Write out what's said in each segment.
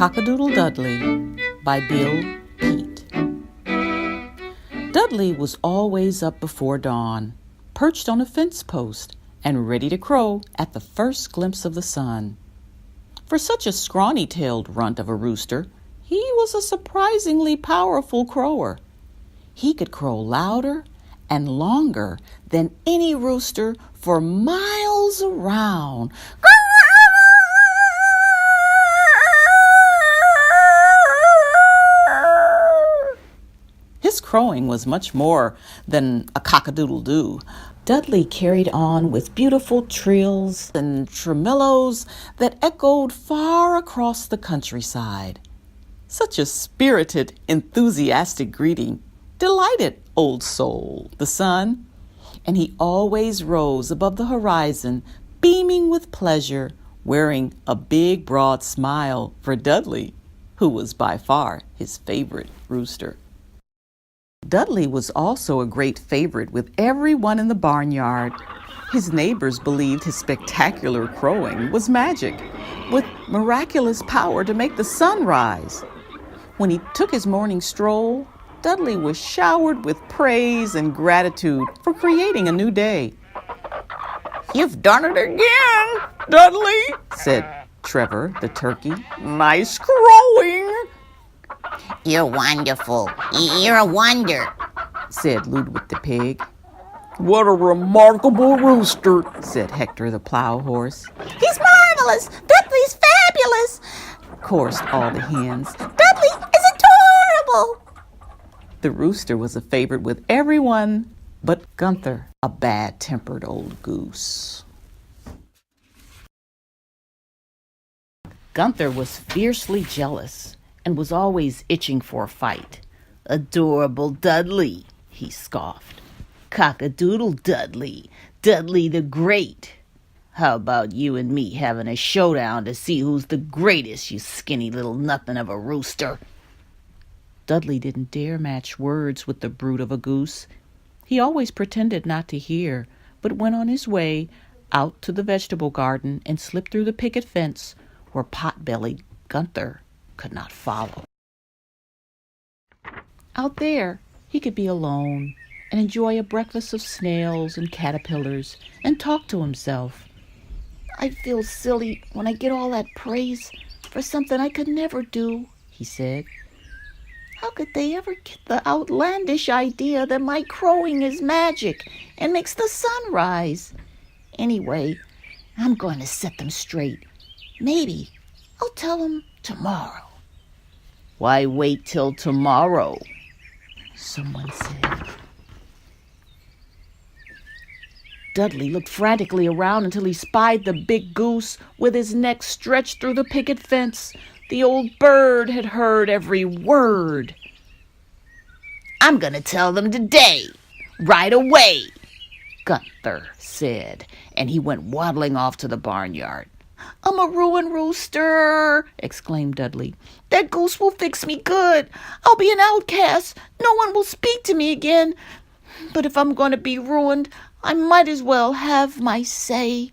Cock-a-Doodle Dudley by Peet. Dudley was always up before dawn, perched on a fence post and ready to crow at the first glimpse of the sun. For such a scrawny-tailed runt of a rooster, he was a surprisingly powerful crower. He could crow louder and longer than any rooster for miles around. His crowing was much more than a cock-a-doodle-doo. Dudley carried on with beautiful trills and tremolos that echoed far across the countryside. Such a spirited, enthusiastic greeting delighted Old Soul, the sun, and he always rose above the horizon, beaming with pleasure, wearing a big, broad smile for Dudley, who was by far his favorite rooster. Dudley was also a great favorite with everyone in the barnyard. His neighbors believed his spectacular crowing was magic, with miraculous power to make the sun rise. When he took his morning stroll, Dudley was showered with praise and gratitude for creating a new day. "You've done it again, Dudley," said Trevor, the turkey. "Nice crowing." "You're wonderful. You're a wonder," said Ludwig the pig. "What a remarkable rooster," said Hector the plow horse. "He's marvelous! Dudley's fabulous!" chorused all the hens. "Dudley is adorable!" The rooster was a favorite with everyone but Gunther, a bad-tempered old goose. Gunther was fiercely jealous and was always itching for a fight. "Adorable Dudley," he scoffed. "Cock-a-doodle Dudley, Dudley the Great. How about you and me having a showdown to see who's the greatest, you skinny little nothing of a rooster?" Dudley didn't dare match words with the brute of a goose. He always pretended not to hear, but went on his way out to the vegetable garden and slipped through the picket fence where pot-bellied Gunther could not follow. Out there, he could be alone and enjoy a breakfast of snails and caterpillars and talk to himself. "I feel silly when I get all that praise for something I could never do," he said. "How could they ever get the outlandish idea that my crowing is magic and makes the sun rise? Anyway, I'm going to set them straight. Maybe I'll tell them tomorrow." "Why wait till tomorrow?" someone said. Dudley looked frantically around until he spied the big goose with his neck stretched through the picket fence. The old bird had heard every word. "I'm going to tell them today, right away," Gunther said, and he went waddling off to the barnyard. "I'm a ruined rooster," exclaimed Dudley. "That goose will fix me good. I'll be an outcast. No one will speak to me again. But if I'm going to be ruined, I might as well have my say."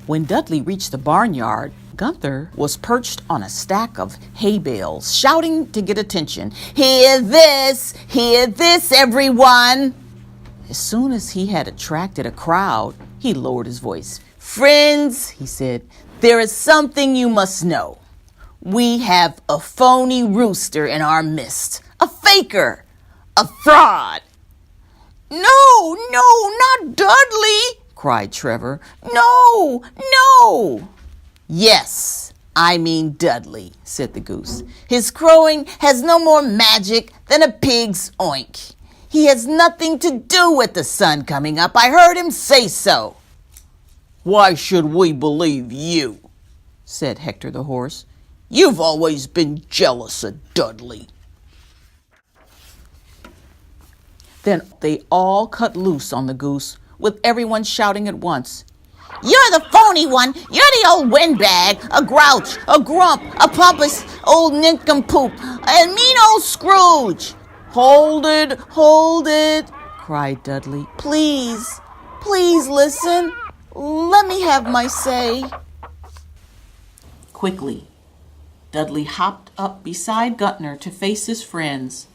When Dudley reached the barnyard, Gunther was perched on a stack of hay bales, shouting to get attention. Hear this, everyone!" As soon as he had attracted a crowd, he lowered his voice. "Friends," he said, "there is something you must know. We have a phony rooster in our midst, a faker, a fraud." No, not Dudley," cried Trevor. No. "Yes, I mean Dudley," said the goose. "His crowing has no more magic than a pig's oink. He has nothing to do with the sun coming up. I heard him say so." "Why should we believe you?" said Hector the horse. "You've always been jealous of Dudley." Then they all cut loose on the goose, with everyone shouting at once. "You're the phony one. You're the old windbag, a grouch, a grump, a pompous old nincompoop, and mean old Scrooge." Hold it, cried Dudley. Please listen. Let me have my say." Quickly, Dudley hopped up beside Gunther to face his friends.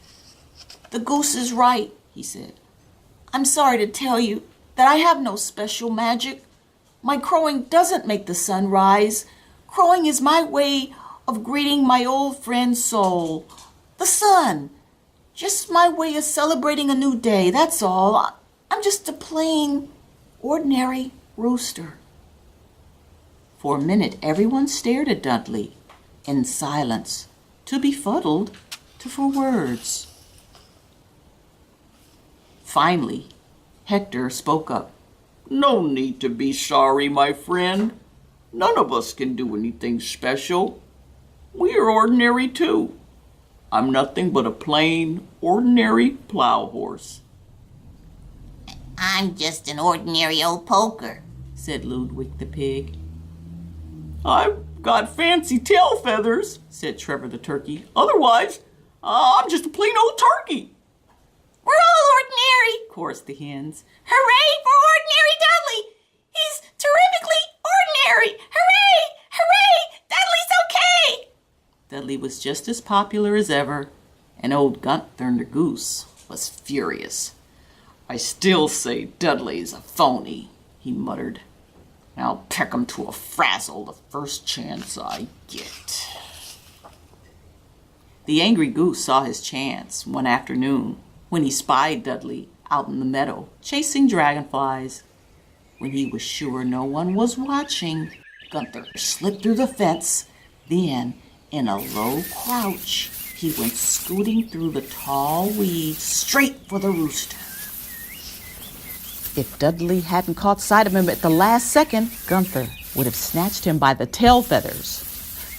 "The goose is right," he said. "I'm sorry to tell you that I have no special magic. My crowing doesn't make the sun rise. Crowing is my way of greeting my old friend Sol, the sun. Just my way of celebrating a new day, that's all. I'm just a plain, ordinary rooster." For a minute, everyone stared at Dudley in silence, too befuddled for words. Finally, Hector spoke up. "No need to be sorry, my friend. None of us can do anything special. We are ordinary too. I'm nothing but a plain, ordinary plow horse." I'm just an ordinary old poker, said Ludwig the pig. "I've got fancy tail feathers," said Trevor the turkey. "Otherwise, I'm just a plain old turkey." "We're all ordinary," chorused the hens. "Hooray for ordinary Dudley! He's terrifically ordinary! Hooray! Hooray! Dudley's okay!" Dudley was just as popular as ever, and old Gunther the goose was furious. "I still say Dudley's a phony," he muttered. "I'll peck him to a frazzle the first chance I get." The angry goose saw his chance one afternoon when he spied Dudley out in the meadow chasing dragonflies. When he was sure no one was watching, Gunther slipped through the fence. Then, in a low crouch, he went scooting through the tall weeds straight for the rooster. If Dudley hadn't caught sight of him at the last second, Gunther would have snatched him by the tail feathers.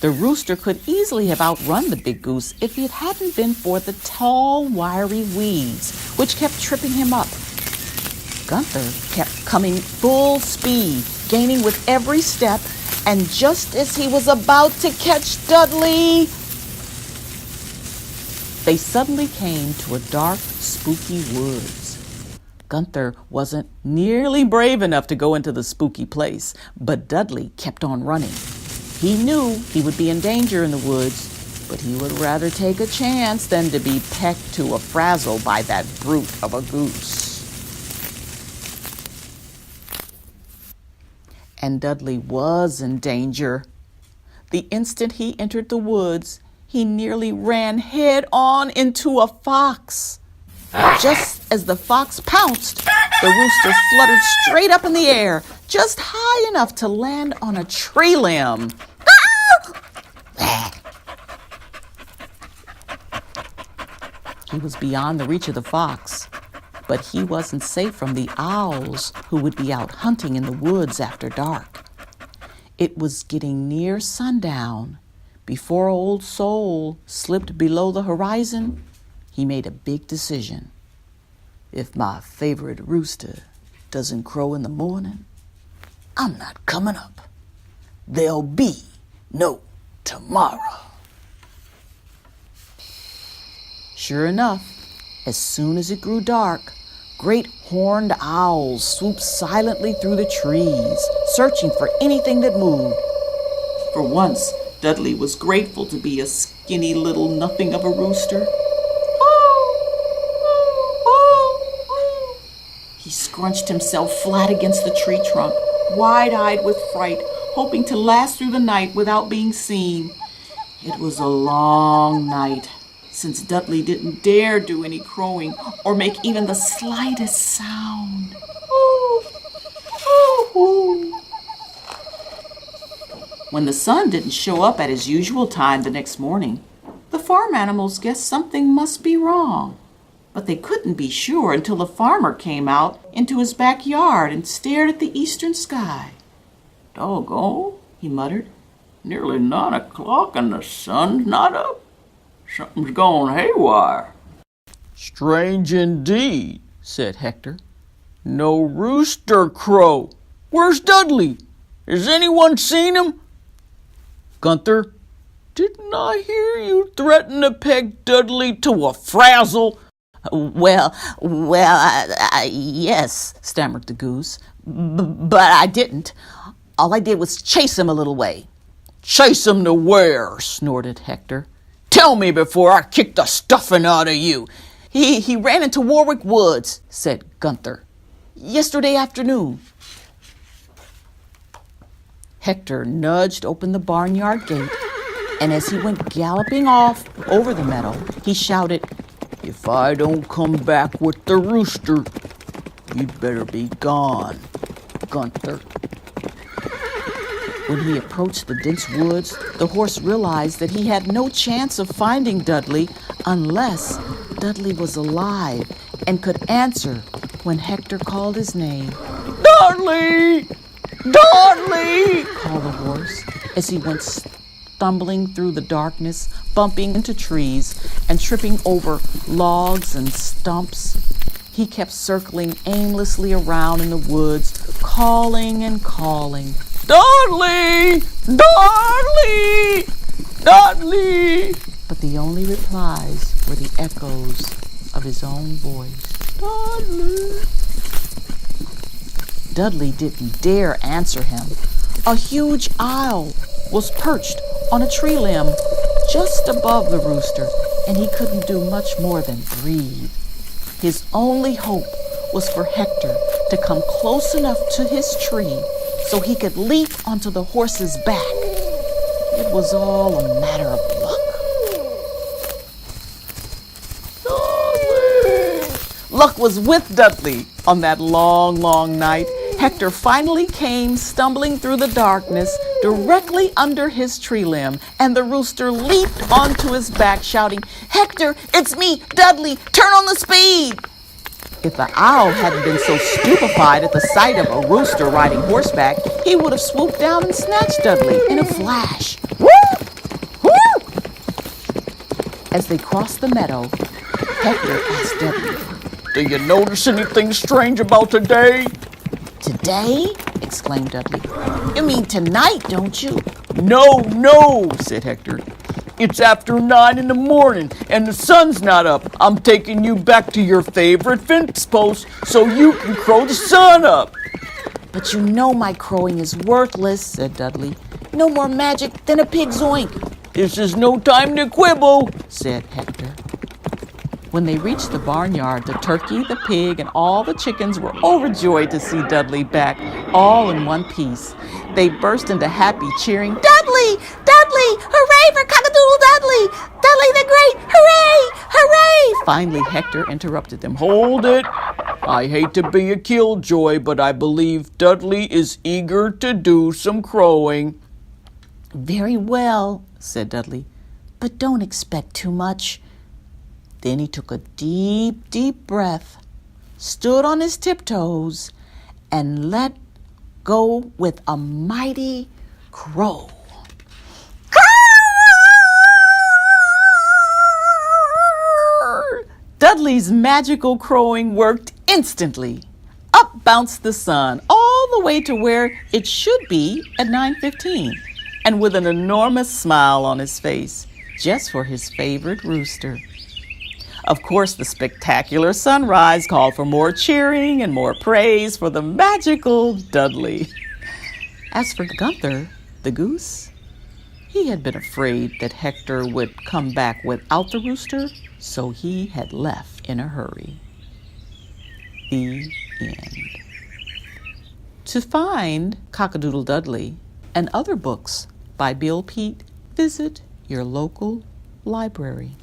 The rooster could easily have outrun the big goose if it hadn't been for the tall, wiry weeds, which kept tripping him up. Gunther kept coming full speed, gaining with every step, and just as he was about to catch Dudley, they suddenly came to a dark, spooky woods. Gunther wasn't nearly brave enough to go into the spooky place, but Dudley kept on running. He knew he would be in danger in the woods, but he would rather take a chance than to be pecked to a frazzle by that brute of a goose. And Dudley was in danger. The instant he entered the woods, he nearly ran head on into a fox. Just as the fox pounced, the rooster fluttered straight up in the air, just high enough to land on a tree limb. He was beyond the reach of the fox, but he wasn't safe from the owls who would be out hunting in the woods after dark. It was getting near sundown. Before Old Sol slipped below the horizon, he made a big decision. If my favorite rooster doesn't crow in the morning, I'm not coming up. There'll be no tomorrow. Sure enough, as soon as it grew dark, great horned owls swooped silently through the trees, searching for anything that moved. For once, Dudley was grateful to be a skinny little nothing of a rooster. He scrunched himself flat against the tree trunk, wide-eyed with fright, hoping to last through the night without being seen. It was a long night, since Dudley didn't dare do any crowing or make even the slightest sound. When the sun didn't show up at his usual time the next morning, the farm animals guessed something must be wrong. But they couldn't be sure until the farmer came out into his backyard and stared at the eastern sky. "Doggone," he muttered. "Nearly 9 o'clock and the sun's not up. Something's gone haywire." "Strange indeed," said Hector. "No rooster crow. Where's Dudley? Has anyone seen him? Gunther, didn't I hear you threaten to peg Dudley to a frazzle?" Well, yes, stammered the goose, but I didn't. All I did was chase him a little way. Chase him to where? Snorted Hector. Tell me before I kick the stuffing out of you. He ran into Warwick Woods, said Gunther. Yesterday afternoon. Hector nudged open the barnyard gate, and as he went galloping off over the meadow, he shouted, If I don't come back with the rooster, you'd better be gone, Gunther. When he approached the dense woods, the horse realized that he had no chance of finding Dudley unless Dudley was alive and could answer when Hector called his name. Dudley! Dudley! Called the horse as he went stumbling through the darkness, bumping into trees and tripping over logs and stumps. He kept circling aimlessly around in the woods, calling and calling. Dudley! Dudley! Dudley! But the only replies were the echoes of his own voice. Dudley! Dudley didn't dare answer him. A huge owl was perched on a tree limb just above the rooster, and he couldn't do much more than breathe. His only hope was for Hector to come close enough to his tree so he could leap onto the horse's back. It was all a matter of luck. Luck was with Dudley on that long, long night. Hector finally came stumbling through the darkness directly under his tree limb, and the rooster leaped onto his back, shouting, Hector, it's me, Dudley, turn on the speed! If the owl hadn't been so stupefied at the sight of a rooster riding horseback, he would have swooped down and snatched Dudley in a flash. Woo! Woo! As they crossed the meadow, Hector asked Dudley, Do you notice anything strange about today? Today? Exclaimed Dudley. You mean tonight, don't you? No, said Hector. It's after 9 in the morning and the sun's not up. I'm taking you back to your favorite fence post so you can crow the sun up. But you know my crowing is worthless, said Dudley. No more magic than a pig's oink. This is no time to quibble, said Hector. When they reached the barnyard, the turkey, the pig, and all the chickens were overjoyed to see Dudley back, all in one piece. They burst into happy cheering. Dudley! Dudley! Hooray for Cock-a-Doodle Dudley! Dudley the Great! Hooray! Hooray! Finally, Hector interrupted them. Hold it! I hate to be a killjoy, but I believe Dudley is eager to do some crowing. Very well, said Dudley, but don't expect too much. Then he took a deep, deep breath, stood on his tiptoes, and let go with a mighty crow. Dudley's magical crowing worked instantly. Up bounced the sun all the way to where it should be at 9:15, and with an enormous smile on his face, just for his favorite rooster. Of course, the spectacular sunrise called for more cheering and more praise for the magical Dudley. As for Gunther, the goose, he had been afraid that Hector would come back without the rooster, so he had left in a hurry. The end. To find Cock-a-Doodle Dudley and other books by Peet, visit your local library.